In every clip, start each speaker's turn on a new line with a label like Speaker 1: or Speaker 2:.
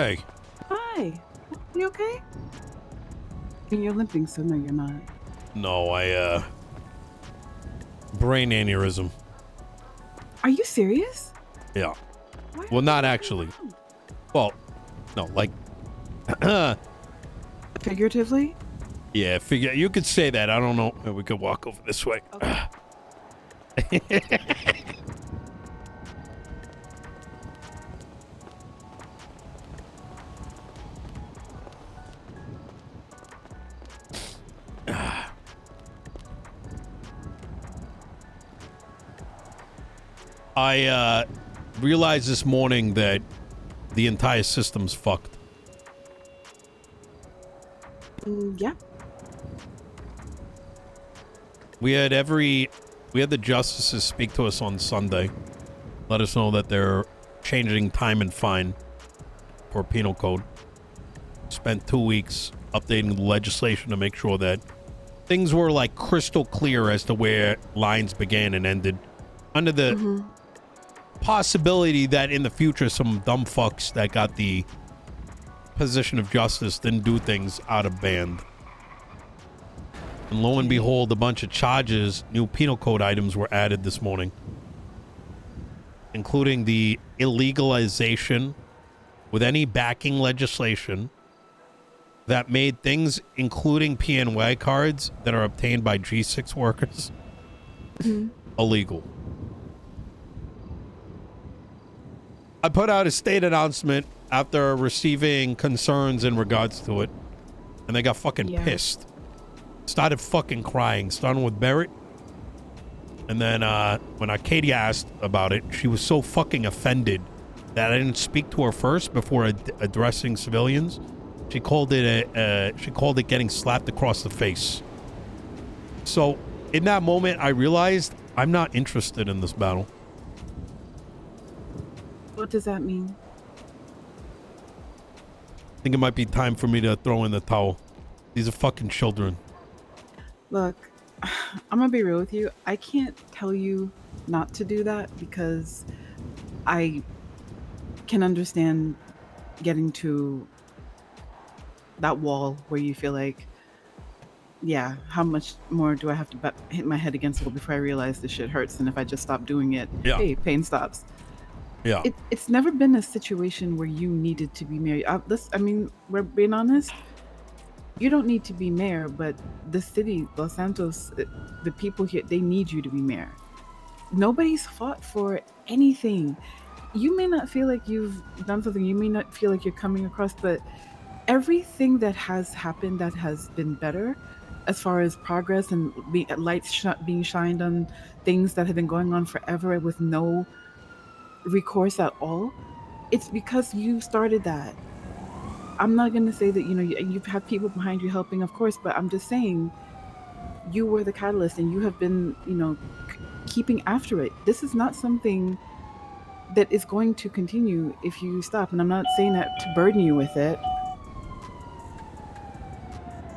Speaker 1: Hey.
Speaker 2: Hi. You okay? You're limping, so no, you're not.
Speaker 1: No, brain aneurysm.
Speaker 2: Are you serious?
Speaker 1: Yeah.
Speaker 2: Why
Speaker 1: Well,
Speaker 2: are
Speaker 1: not
Speaker 2: you
Speaker 1: actually.
Speaker 2: around?
Speaker 1: Well, no, like,
Speaker 2: Figuratively?
Speaker 1: yeah, figure you could say that. I don't know. We could walk over this way.
Speaker 2: Okay.
Speaker 1: I realized this morning that the entire system's fucked.
Speaker 2: Yeah.
Speaker 1: We had the justices speak to us on Sunday. Let us know that they're changing time and fine for penal code. Spent 2 weeks updating the legislation to make sure that things were like crystal clear as to where lines began and ended, under the possibility that in the future some dumb fucks that got the position of justice didn't do things out of band. And lo and behold, a bunch of charges, new penal code items were added this morning, including the illegalization with any backing legislation that made things, including PNY cards that are obtained by G6 workers, illegal. I put out a state announcement after receiving concerns in regards to it, and they got fucking pissed. Started fucking crying, starting with Barrett. And then when Arcadia asked about it, she was so fucking offended that I didn't speak to her first before addressing civilians. She called it getting slapped across the face. So in that moment, I realized I'm not interested in this battle.
Speaker 2: What does that mean?
Speaker 1: I think it might be time for me to throw in the towel. These are fucking children.
Speaker 2: Look, I'm gonna be real with you. I can't tell you not to do that because I can understand getting to that wall where you feel like, yeah, how much more do I have to hit my head against the wall before I realize this shit hurts? And if I just stop doing it, hey, pain stops.
Speaker 1: Yeah.
Speaker 2: It's never been a situation where you needed to be mayor. I mean, we're being honest. You don't need to be mayor, but the city, Los Santos, the people here, they need you to be mayor. Nobody's fought for anything. You may not feel like you've done something. You may not feel like you're coming across, but everything that has happened that has been better as far as progress and lights being shined on things that have been going on forever with no recourse at all, it's because you started that. I'm not going to say that, you have people behind you helping, of course, but I'm just saying you were the catalyst and you have been, keeping after it. This is not something that is going to continue if you stop. And I'm not saying that to burden you with it.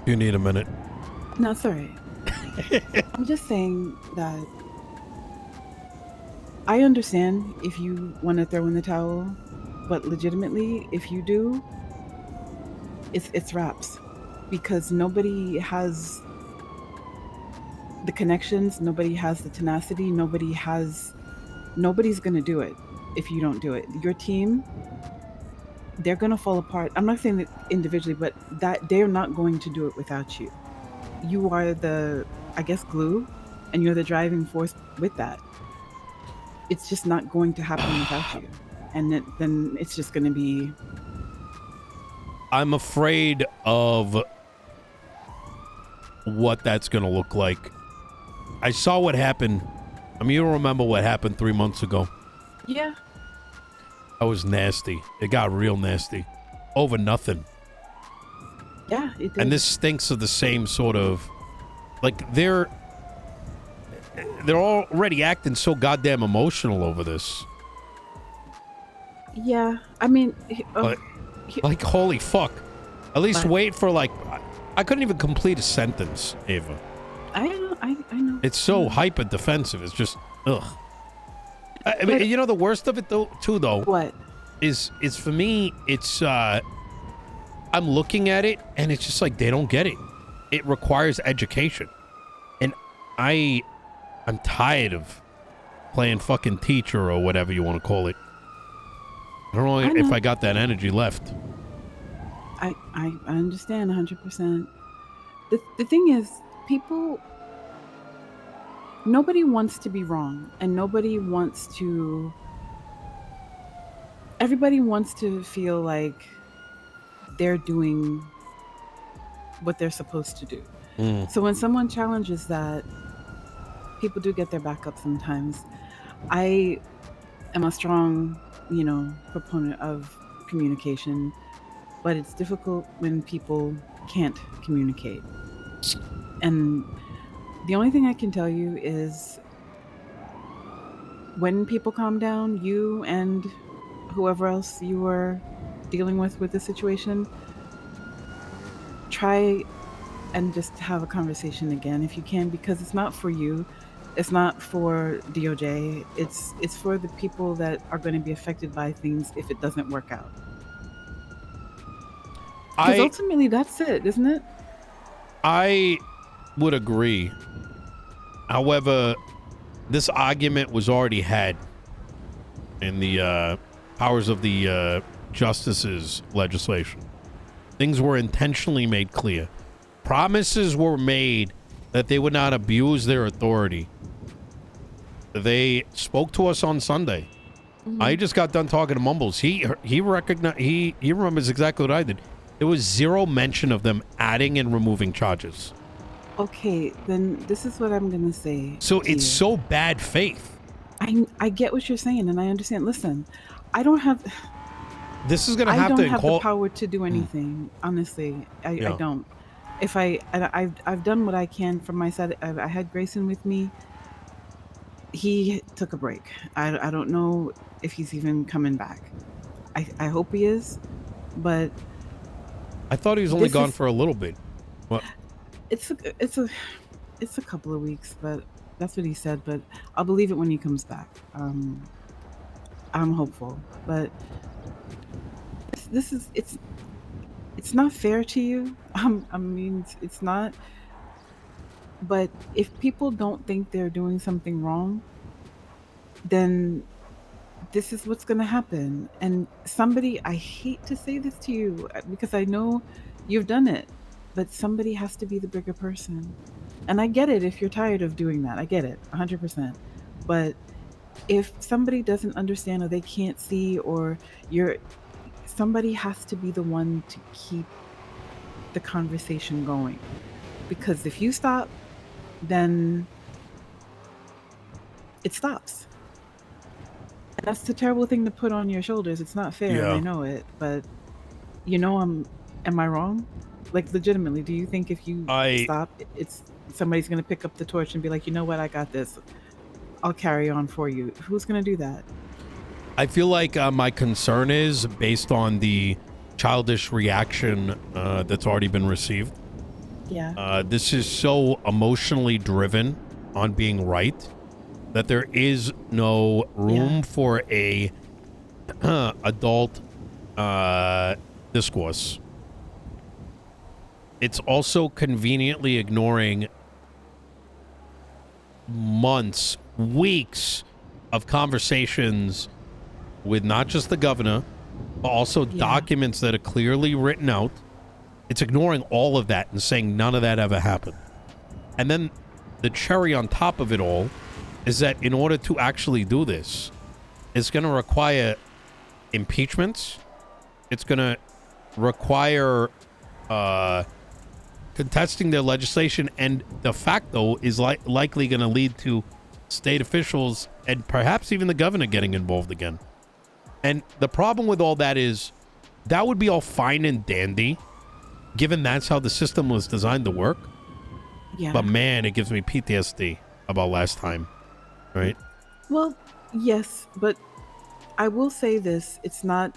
Speaker 1: You need a minute.
Speaker 2: No, it's all right. I'm just saying that I understand if you want to throw in the towel, but legitimately, if you do, it's wraps, because nobody has the connections, nobody has the tenacity, nobody's gonna do it if you don't do it. Your team, they're gonna fall apart. I'm not saying that individually, but that they're not going to do it without you. You are the, I guess, glue, and you're the driving force with that. It's just not going to happen without you, and then it's just going to be.
Speaker 1: I'm afraid of what that's going to look like. I saw what happened. I mean, you don't remember what happened 3 months ago.
Speaker 2: Yeah.
Speaker 1: That was nasty. It got real nasty. Over nothing.
Speaker 2: Yeah, it did.
Speaker 1: And this stinks of the same sort of... Like, they're already acting so goddamn emotional over this.
Speaker 2: Yeah, I mean...
Speaker 1: like, holy fuck. At least wait for, like... I couldn't even complete a sentence, Ava.
Speaker 2: I know.
Speaker 1: It's so hyper defensive. It's just... Ugh. I mean, you know the worst of it, though, too, though?
Speaker 2: What?
Speaker 1: is for me, it's I'm looking at it and it's just like they don't get it. It requires education. And I'm tired of playing fucking teacher or whatever you want to call it. I don't know
Speaker 2: I
Speaker 1: if
Speaker 2: know.
Speaker 1: I got that energy left.
Speaker 2: I understand 100%. The thing is, people, nobody wants to be wrong, and everybody wants to feel like they're doing what they're supposed to do.
Speaker 1: Mm.
Speaker 2: So when someone challenges that, people do get their back up sometimes. I am a strong, proponent of communication, but it's difficult when people can't communicate. And the only thing I can tell you is when people calm down, you and whoever else you are dealing with the situation, try and just have a conversation again if you can, because it's not for you. It's not for DOJ. It's for the people that are going to be affected by things if it doesn't work out. Because
Speaker 1: I
Speaker 2: ultimately that's it, isn't it?
Speaker 1: I would agree. However, this argument was already had in the powers of the justices legislation. Things were intentionally made clear. Promises were made that they would not abuse their authority. They spoke to us on Sunday.
Speaker 2: Mm-hmm.
Speaker 1: I just got done talking to Mumbles. He recognized, he remembers exactly what I did. There was zero mention of them adding and removing charges.
Speaker 2: Okay, then this is what I'm going to say.
Speaker 1: So
Speaker 2: to
Speaker 1: it's
Speaker 2: you.
Speaker 1: so bad faith.
Speaker 2: I get what you're saying and I understand. Listen, I don't have
Speaker 1: This is going to
Speaker 2: I
Speaker 1: have
Speaker 2: don't
Speaker 1: to
Speaker 2: have the
Speaker 1: call.
Speaker 2: power to do anything. Honestly, I
Speaker 1: Yeah.
Speaker 2: don't. If I've done what I can from my side. I had Grayson with me. He took a break. I don't know if he's even coming back. I hope he is, but
Speaker 1: I thought he was only
Speaker 2: this
Speaker 1: gone
Speaker 2: is
Speaker 1: for a little bit. What?
Speaker 2: it's a couple of weeks, but that's what he said. But I'll believe it when he comes back. I'm hopeful, but this is it's not fair to you. I mean, it's not. But if people don't think they're doing something wrong, then this is what's going to happen. And somebody, I hate to say this to you because I know you've done it, but somebody has to be the bigger person. And I get it if you're tired of doing that. I get it 100%. But if somebody doesn't understand or they can't see or you're somebody has to be the one to keep the conversation going. Because if you stop, then it stops. And that's the terrible thing to put on your shoulders. It's not fair, and I
Speaker 1: Yeah.
Speaker 2: know it, but am I wrong? Like legitimately, do you think if you
Speaker 1: I
Speaker 2: stop, it's somebody's going to pick up the torch and be like, "You know what? I got this. I'll carry on for you." Who's going to do that?
Speaker 1: feel like my concern is based on the childish reaction that's already been received.
Speaker 2: Yeah.
Speaker 1: This is so emotionally driven on being right that there is no room
Speaker 2: Yeah.
Speaker 1: for a adult discourse. It's also conveniently ignoring months, weeks of conversations with not just the governor, but also
Speaker 2: Yeah.
Speaker 1: documents that are clearly written out. It's ignoring all of that and saying none of that ever happened. And then the cherry on top of it all is that in order to actually do this, it's going to require impeachments. It's going to require contesting their legislation, and de facto is likely going to lead to state officials and perhaps even the governor getting involved again. And the problem with all that is that would be all fine and dandy, given that's how the system was designed to work.
Speaker 2: Yeah.
Speaker 1: But man, it gives me PTSD about last time, right?
Speaker 2: Well, yes, but I will say this: it's not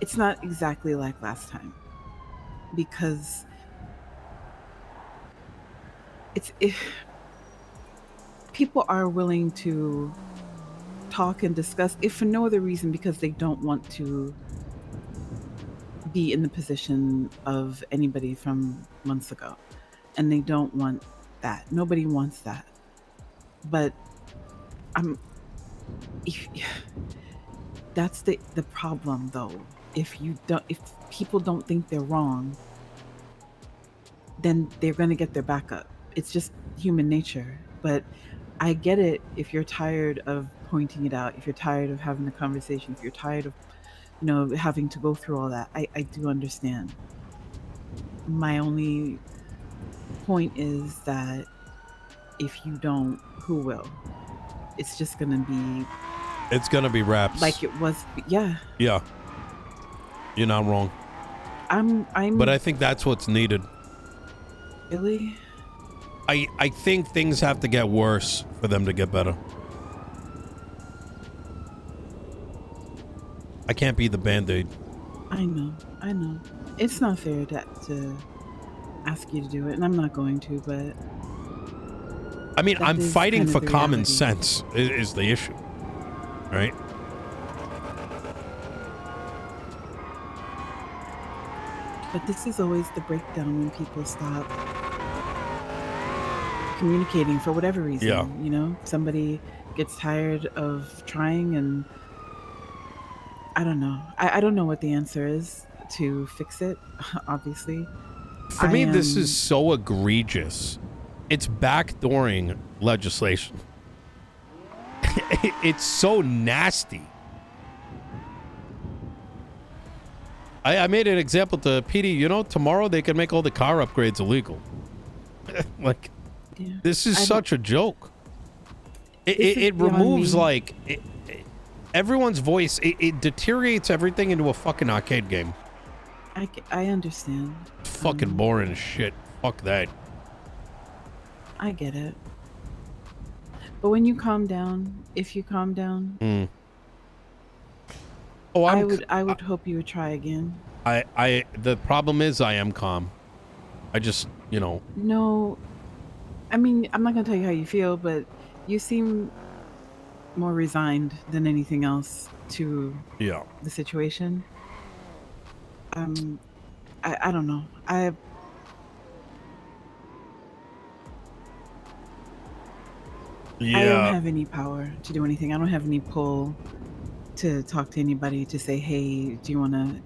Speaker 2: exactly like last time because if people are willing to talk and discuss, if for no other reason because they don't want to be in the position of anybody from months ago, and they don't want that. Nobody wants that. But I'm if, that's the problem though. If people don't think they're wrong, then they're going to get their back up. It's just human nature. But I get it if you're tired of pointing it out, if you're tired of having the conversation, if you're tired of, having to go through all that. I do understand. My only point is that if you don't, who will? It's just going to be.
Speaker 1: It's going to be raps.
Speaker 2: Like it was. Yeah.
Speaker 1: Yeah. You're not wrong. But I think that's what's needed.
Speaker 2: Really?
Speaker 1: I think things have to get worse for them to get better. I can't be the Band-Aid.
Speaker 2: I know. It's not fair to ask you to do it, and I'm not going to, but...
Speaker 1: I mean, I'm fighting for common sense is the issue, right?
Speaker 2: But this is always the breakdown when people stop communicating for whatever reason.
Speaker 1: Yeah.
Speaker 2: Somebody gets tired of trying, and I don't know. I don't know what the answer is to fix it, obviously.
Speaker 1: For me, this is so egregious. It's backdooring legislation. It's so nasty. I made an example to PD. Tomorrow they can make all the car upgrades illegal. Like, yeah. This is such a joke. It removes, everyone's voice. It deteriorates everything into a fucking arcade game.
Speaker 2: I understand.
Speaker 1: It's fucking boring as shit. Fuck that.
Speaker 2: I get it. But when you calm down, if you calm down... Oh, I would hope you would try again.
Speaker 1: The problem is I am calm. I just,
Speaker 2: No, I mean, I'm not going to tell you how you feel, but you seem more resigned than anything else to the situation. I don't know. I don't have any power to do anything. I don't have any pull to talk to anybody to say, hey, do you want to...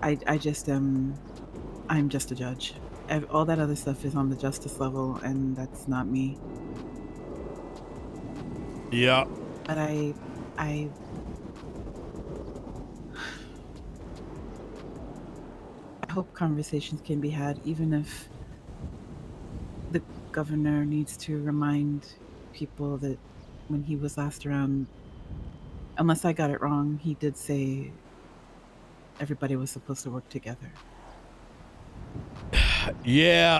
Speaker 2: I just I'm just a judge. All that other stuff is on the justice level, and that's not me.
Speaker 1: Yeah.
Speaker 2: But I hope conversations can be had, even if the governor needs to remind people that when he was last around, unless I got it wrong, he did say everybody was supposed to work together.
Speaker 1: Yeah.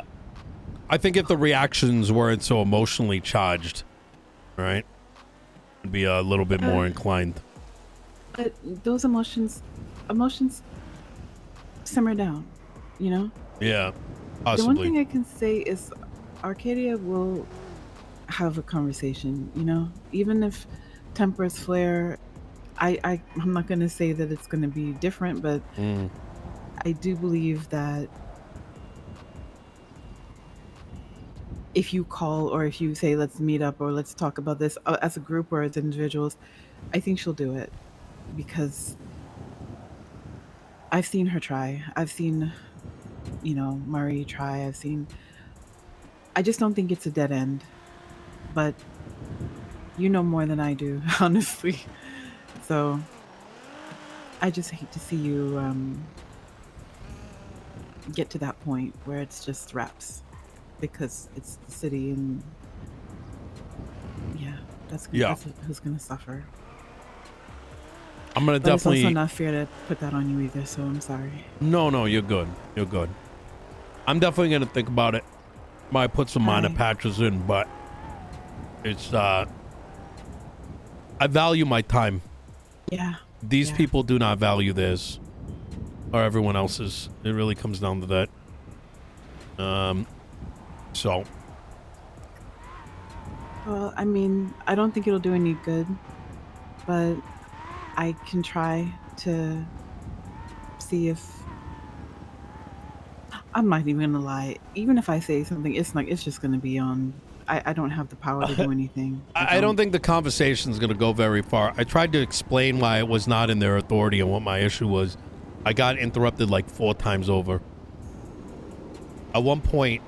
Speaker 1: I think if the reactions weren't so emotionally charged, right, I'd be a little bit more inclined.
Speaker 2: But those emotions simmer down,
Speaker 1: Yeah, possibly.
Speaker 2: The one thing I can say is Arcadia will have a conversation, even if tempers flare. I'm not going to say that it's going to be different, but I do believe that if you call or if you say, let's meet up or let's talk about this as a group or as individuals, I think she'll do it, because I've seen her try. I've seen, Murray try. I just don't think it's a dead end, but you know more than I do, honestly. So I just hate to see you get to that point where it's just raps, because it's the city, and that's who's gonna suffer.
Speaker 1: I'm gonna definitely.
Speaker 2: It's also not fair to put that on you either, so I'm sorry.
Speaker 1: No, you're good. You're good. I'm definitely gonna think about it. Might put some minor patches in, but it's I value my time.
Speaker 2: Yeah.
Speaker 1: These people do not value theirs or everyone else's. It really comes down to that.
Speaker 2: Well, I mean, I don't think it'll do any good but I can try to see if I'm not even gonna lie. Even if I say something, it's just gonna be on. I don't have the power to do anything.
Speaker 1: I don't think the conversation is going to go very far. I tried to explain why it was not in their authority and what my issue was. I got interrupted like 4 times over. At one point,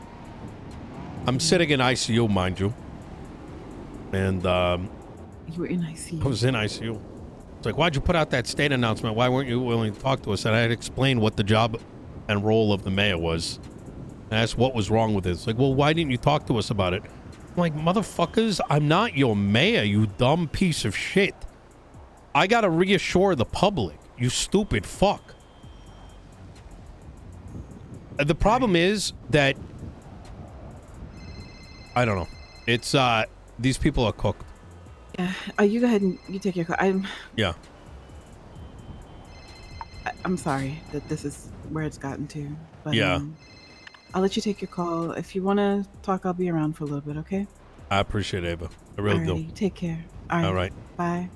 Speaker 1: I'm sitting in ICU, mind you. And,
Speaker 2: You were in ICU.
Speaker 1: I was in ICU. It's like, why'd you put out that state announcement? Why weren't you willing to talk to us? And I had explained what the job and role of the mayor was. And asked what was wrong with it. It's like, well, why didn't you talk to us about it? I'm like, motherfuckers, I'm not your mayor, you dumb piece of shit. I gotta reassure the public, you stupid fuck. The problem is that, I don't know. It's, these people are cooked.
Speaker 2: Yeah. You go ahead and you take your call.
Speaker 1: Yeah.
Speaker 2: I'm sorry that this is where it's gotten to. But,
Speaker 1: Yeah.
Speaker 2: I'll let you take your call. If you want to talk, I'll be around for a little bit, okay?
Speaker 1: I appreciate it, Ava. I really do.
Speaker 2: Take care.
Speaker 1: All right.
Speaker 2: Bye.